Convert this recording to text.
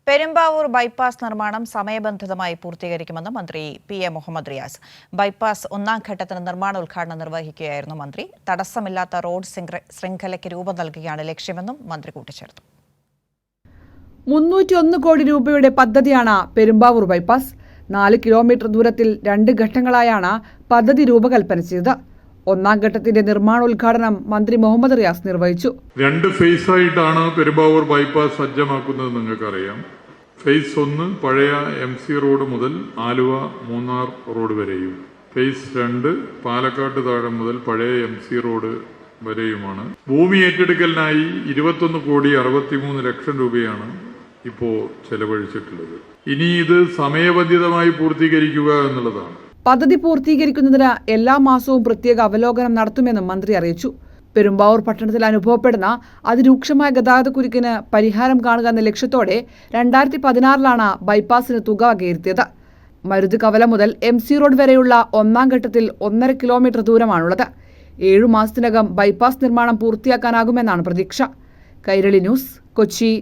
Perumbavoor bypass നിർമ്മാണം സമയബന്ധിതമായി പൂർത്തീകരിക്കുമെന്ന് മന്ത്രി പി.എ. മുഹമ്മദ് റിയാസ്. ബൈപ്പാസ് ഒന്നാം ഘട്ടത്തിന് നിർമ്മാണോദ്ഘാടനം നിർവഹിക്കുകയായിരുന്നു മന്ത്രി. തടസ്സമില്ലാത്ത റോഡ് ശൃംഖലയ്ക്ക് രൂപം നൽകുകയാണ് ലക്ഷ്യമെന്നും മന്ത്രി കൂട്ടിച്ചേർത്തു. 301 കോടി രൂപയുടെ പദ്ധതിയാണ് പെരുമ്പാവൂർ ബൈപ്പാസ്. 4 കിലോമീറ്റർ ദൂരത്തിൽ 2 ഘട്ടങ്ങളായാണ് പദ്ധതി രൂപകൽപ്പന ചെയ്തത്. ഒന്നാം ഘട്ടത്തിന്റെ നിർമ്മാണോദ്ഘാടനം മന്ത്രി മുഹമ്മദ് റിയാസ് നിർവഹിച്ചു. 2 ഫേസായിട്ടാണ് പെരുമ്പാവൂർ ബൈപ്പാസ് സജ്ജമാക്കുന്നത്. നിങ്ങൾക്കറിയാം, ഫേസ് 1 പഴയ MC റോഡ് മുതൽ ആലുവ മൂന്നാർ റോഡ് വരെയും, ഫേസ് 2 പാലക്കാട്ട് താഴെ മുതൽ പഴയ MC റോഡ് വരെയുമാണ്. ഭൂമി ഏറ്റെടുക്കലിനായി 21 കോടി 63 ലക്ഷം രൂപയാണ് ഇപ്പോൾ ചെലവഴിച്ചിട്ടുള്ളത്. ഇനി ഇത് സമയബന്ധിതമായി പൂർത്തീകരിക്കുക എന്നുള്ളതാണ്. പദ്ധതി പൂർത്തീകരിക്കുന്നതിന് എല്ലാ മാസവും പ്രത്യേക അവലോകനം നടത്തുമെന്നും മന്ത്രി അറിയിച്ചു. പെരുമ്പാവൂർ പട്ടണത്തിൽ അനുഭവപ്പെടുന്ന അതിരൂക്ഷമായ ഗതാഗതക്കുരുക്കിന് പരിഹാരം കാണുക എന്ന ലക്ഷ്യത്തോടെ 2016 ബൈപ്പാസിന് തുക വകയിരുത്തിയത്. മരുത് കവല മുതൽ MC റോഡ് വരെയുള്ള ഒന്നാം ഘട്ടത്തിൽ 1.5 കിലോമീറ്റർ ദൂരമാണുള്ളത്. 7 മാസത്തിനകം ബൈപ്പാസ് നിർമ്മാണം പൂർത്തിയാക്കാനാകുമെന്നാണ് പ്രതീക്ഷ. കൈരളി ന്യൂസ്, കൊച്ചി.